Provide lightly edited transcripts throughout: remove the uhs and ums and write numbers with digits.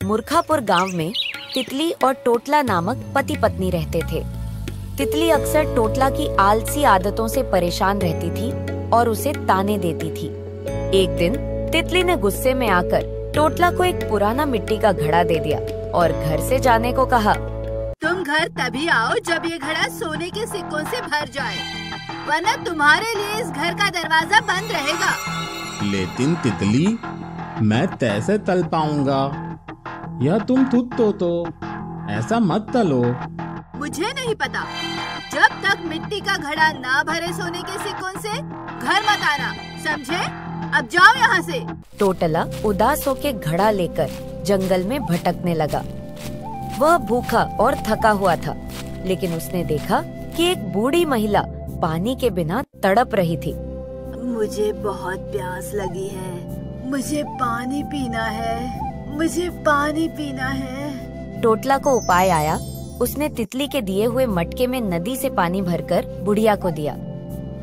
मूर्खापुर गांव में तितली और टोटला नामक पति पत्नी रहते थे। तितली अक्सर टोटला की आलसी आदतों से परेशान रहती थी और उसे ताने देती थी। एक दिन तितली ने गुस्से में आकर टोटला को एक पुराना मिट्टी का घड़ा दे दिया और घर से जाने को कहा। तुम घर तभी आओ जब ये घड़ा सोने के सिक्कों से भर जाए, वरना तुम्हारे लिए इस घर का दरवाजा बंद रहेगा। लेकिन तितली, मैं कैसे तल पाऊंगा? यह तुम खुद तो ऐसा मत तलो। मुझे नहीं पता। जब तक मिट्टी का घड़ा ना भरे सोने के सिक्कों से घर मत आना, समझे? अब जाओ यहाँ से। टोटला उदास होकर घड़ा लेकर जंगल में भटकने लगा। वह भूखा और थका हुआ था, लेकिन उसने देखा कि एक बूढ़ी महिला पानी के बिना तड़प रही थी। मुझे बहुत प्यास लगी है, मुझे पानी पीना है, मुझे पानी पीना है। टोटला को उपाय आया। उसने तितली के दिए हुए मटके में नदी से पानी भरकर बुढ़िया को दिया।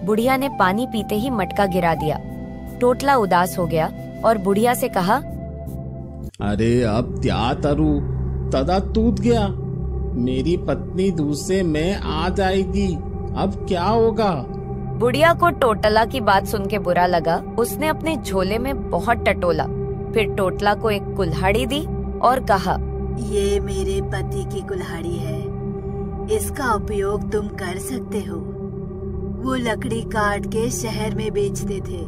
बुढ़िया ने पानी पीते ही मटका गिरा दिया। टोटला उदास हो गया और बुढ़िया से कहा, अरे अब क्या करूं? तदा टूट गया। मेरी पत्नी दूसरे में आ जाएगी, अब क्या होगा? बुढ़िया को टोटला की बात सुन के बुरा लगा। उसने अपने झोले में बहुत टटोला, फिर टोटला को एक कुल्हाड़ी दी और कहा, ये मेरे पति की कुल्हाड़ी है, इसका उपयोग तुम कर सकते हो। वो लकड़ी काट के शहर में बेचते थे,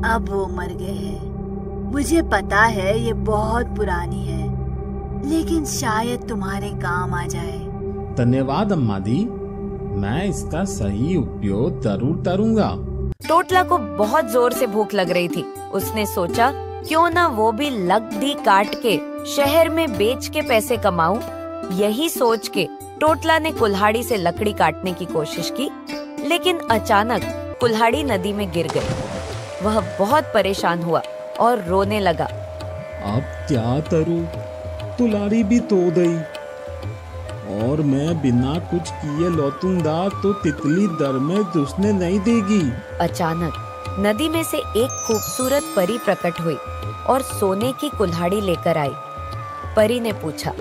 अब वो मर गए हैं। मुझे पता है ये बहुत पुरानी है, लेकिन शायद तुम्हारे काम आ जाए। धन्यवाद अम्मा दी, मैं इसका सही उपयोग जरूर करूंगा। टोटला को बहुत जोर से भूख लग रही थी। उसने सोचा, क्यों ना वो भी लकड़ी काट के शहर में बेच के पैसे कमाऊं। यही सोच के टोटला ने कुल्हाड़ी से लकड़ी काटने की कोशिश की, लेकिन अचानक कुल्हाड़ी नदी में गिर गई। वह बहुत परेशान हुआ और रोने लगा। अब क्या करूं? कुल्हाड़ी भी तो गई और मैं बिना कुछ किए लौटूंगा तो तितली दर में घुसने नहीं देगी। अचानक नदी में से एक खूबसूरत परी प्रकट हुई और सोने की कुल्हाड़ी लेकर आई। परी ने पूछा,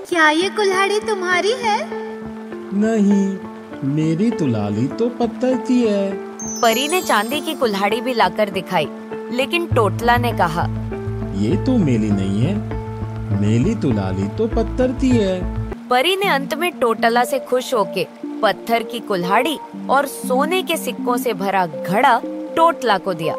क्या ये कुल्हाड़ी तुम्हारी है? नहीं, मेरी कुल्हाड़ी तो पत्थर की है। परी ने चांदी की कुल्हाड़ी भी लाकर दिखाई, लेकिन टोटला ने कहा, ये तो मेरी नहीं है, मेरी कुल्हाड़ी तो पत्थर की है। परी ने अंत में टोटला से खुश होके पत्थर की कुल्हाड़ी और सोने के सिक्कों से भरा घड़ा टोटला को दिया।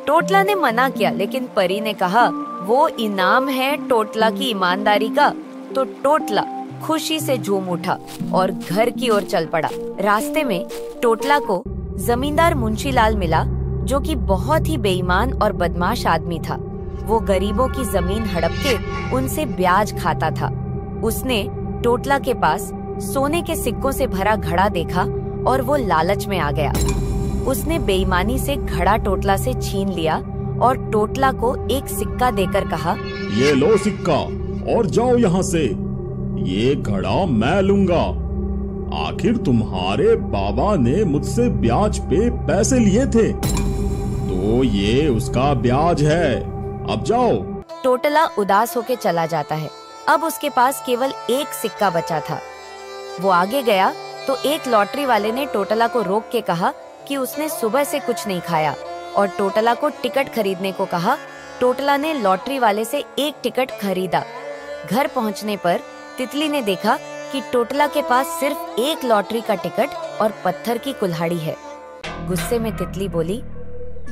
टोटला ने मना किया, लेकिन परी ने कहा, वो इनाम है टोटला की ईमानदारी का। तो टोटला खुशी से झूम उठा और घर की ओर चल पड़ा। रास्ते में टोटला को जमींदार मुंशीलाल मिला, जो कि बहुत ही बेईमान और बदमाश आदमी था। वो गरीबों की जमीन हड़प के उनसे ब्याज खाता था। उसने टोटला के पास सोने के सिक्कों से भरा घड़ा देखा और वो लालच में आ गया। उसने बेईमानी से घड़ा टोटला से छीन लिया और टोटला को एक सिक्का देकर कहा, ये लो सिक्का और जाओ यहाँ से। ये घड़ा मैं लूंगा। आखिर तुम्हारे बाबा ने मुझसे ब्याज पे पैसे लिए थे, तो ये उसका ब्याज है। अब जाओ। टोटला उदास होके चला जाता है। अब उसके पास केवल एक सिक्का बचा था। वो आगे गया तो एक लॉटरी वाले ने टोटला को रोक के कहा कि उसने सुबह से कुछ नहीं खाया और टोटला को टिकट खरीदने को कहा। टोटला ने लॉटरी वाले से एक टिकट खरीदा। घर पहुंचने पर तितली ने देखा कि टोटला के पास सिर्फ एक लॉटरी का टिकट और पत्थर की कुल्हाड़ी है। गुस्से में तितली बोली,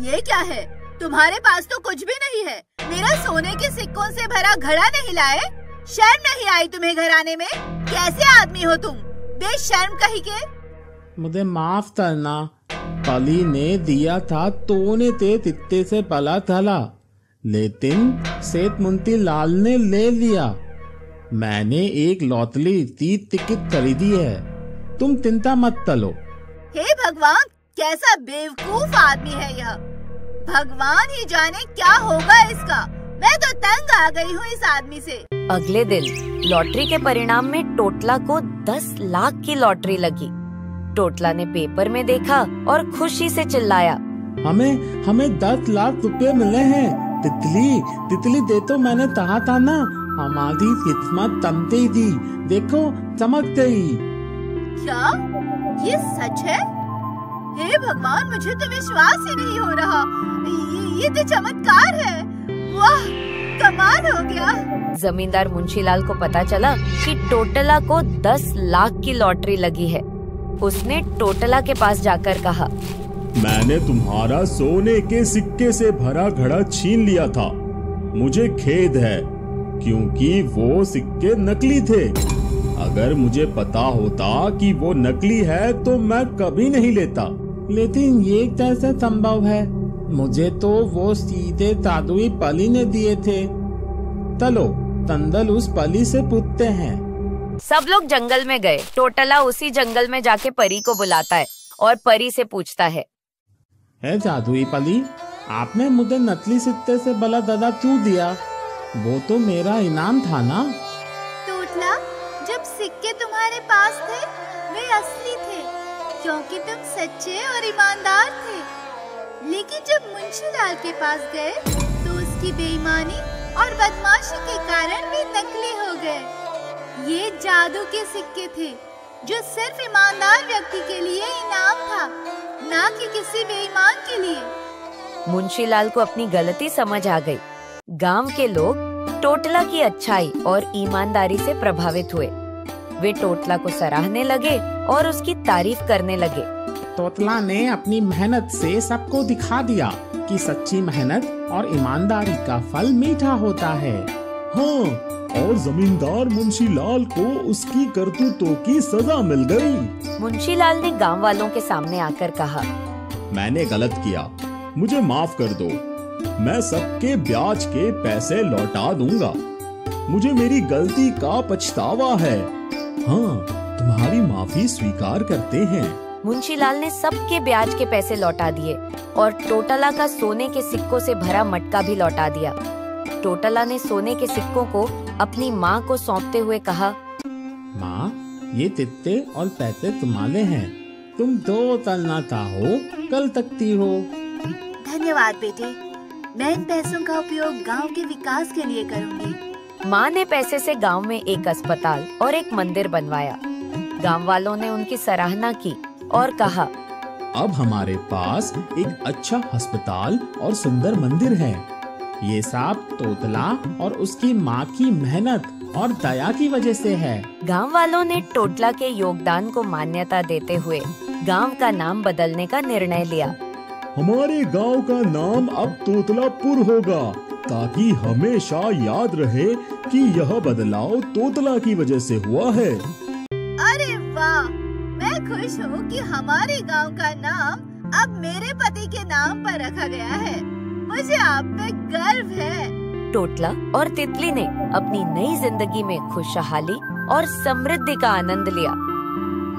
ये क्या है? तुम्हारे पास तो कुछ भी नहीं है। मेरा सोने के सिक्कों से भरा घड़ा नहीं लाए? शर्म नहीं आई तुम्हें घर आने में? कैसे आदमी हो तुम, बेशर्म कहीं के? मुझे माफ करना, पली ने दिया था तोने ते तित्ते से पला थला, लेकिन सेठ मुंती लाल ने ले लिया। मैंने एक लॉटरी की टिकट खरीदी है, तुम चिंता मत करो। हे भगवान, कैसा बेवकूफ आदमी है यह। भगवान ही जाने क्या होगा इसका। मैं तो तंग आ गई हूँ इस आदमी से। अगले दिन लॉटरी के परिणाम में टोटला को 10 लाख की लॉटरी लगी। टोटला ने पेपर में देखा और खुशी से चिल्लाया, हमें 10 लाख रुपए मिले हैं। तितली तितली दे तो मैंने कहा था ना, हमारी किस्मत तमते दी, देखो चमक गई। क्या ये सच है? हे भगवान, मुझे तो विश्वास ही नहीं हो रहा। ये तो चमत्कार है। वाह, कमाल हो गया। जमींदार मुंशीलाल को पता चला कि टोटला को 10 लाख की लॉटरी लगी है। उसने टोटला के पास जाकर कहा, मैंने तुम्हारा सोने के सिक्के से भरा घड़ा छीन लिया था। मुझे खेद है, क्योंकि वो सिक्के नकली थे। अगर मुझे पता होता कि वो नकली है तो मैं कभी नहीं लेता। लेकिन ये कैसे संभव है? मुझे तो वो सीधे जादुई पली ने दिए थे। चलो तंदल उस पली से पूछते हैं। सब लोग जंगल में गए। टोटला उसी जंगल में जाके परी को बुलाता है और परी से पूछता है, जादुई पली, आपने मुझे नकली सिक्के से भला दादा क्यों दिया? वो तो मेरा इनाम था ना। टोटला, जब सिक्के तुम्हारे पास थे वे असली थे, क्योंकि तुम सच्चे और ईमानदार थे। लेकिन जब मुंशीलाल के पास गए तो उसकी बेईमानी और बदमाशी के कारण वे नकली हो गए। ये जादू के सिक्के थे जो सिर्फ ईमानदार व्यक्ति के लिए इनाम था, ना कि किसी बेईमान के लिए। मुंशीलाल को अपनी गलती समझ आ गई। गांव के लोग टोटला की अच्छाई और ईमानदारी से प्रभावित हुए। वे टोटला को सराहने लगे और उसकी तारीफ करने लगे। टोटला ने अपनी मेहनत से सबको दिखा दिया कि सच्ची मेहनत और ईमानदारी का फल मीठा होता है। हाँ, और जमींदार मुंशीलाल को उसकी करतूतों की सजा मिल गई। मुंशीलाल ने गांव वालों के सामने आकर कहा, मैंने गलत किया, मुझे माफ कर दो। मैं सबके ब्याज के पैसे लौटा दूंगा। मुझे मेरी गलती का पछतावा है। हाँ, तुम्हारी माफी स्वीकार करते हैं। मुंशीलाल ने सबके ब्याज के पैसे लौटा दिए और टोटला का सोने के सिक्कों से भरा मटका भी लौटा दिया। टोटला ने सोने के सिक्कों को अपनी माँ को सौंपते हुए कहा, माँ, ये सिक्के और पैसे तुम्हारे हैं। तुम जो चलना चाहो कल तकती हो। धन्यवाद बेटे, मैं इन पैसों का उपयोग गांव के विकास के लिए करूंगी। माँ ने पैसे से गांव में एक अस्पताल और एक मंदिर बनवाया। गांव वालों ने उनकी सराहना की और कहा, अब हमारे पास एक अच्छा अस्पताल और सुंदर मंदिर है। ये सब टोटला और उसकी माँ की मेहनत और दया की वजह से है। गांव वालों ने टोटला के योगदान को मान्यता देते हुए गांव का नाम बदलने का निर्णय लिया। हमारे गांव का नाम अब तोतलापुर होगा, ताकि हमेशा याद रहे कि यह बदलाव तोतला की वजह से हुआ है। अरे वाह, मैं खुश हूँ कि हमारे गांव का नाम अब मेरे पति के नाम पर रखा गया है। मुझे आप पे गर्व है। टोटला और तितली ने अपनी नई जिंदगी में खुशहाली और समृद्धि का आनंद लिया।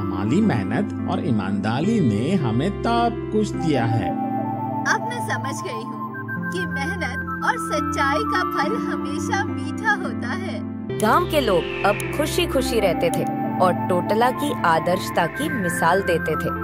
हमारी मेहनत और ईमानदारी ने हमें तब कुछ दिया है। अब मैं समझ गई हूँ कि मेहनत और सच्चाई का फल हमेशा मीठा होता है। गांव के लोग अब खुशी खुशी रहते थे और टोटला की आदर्शता की मिसाल देते थे।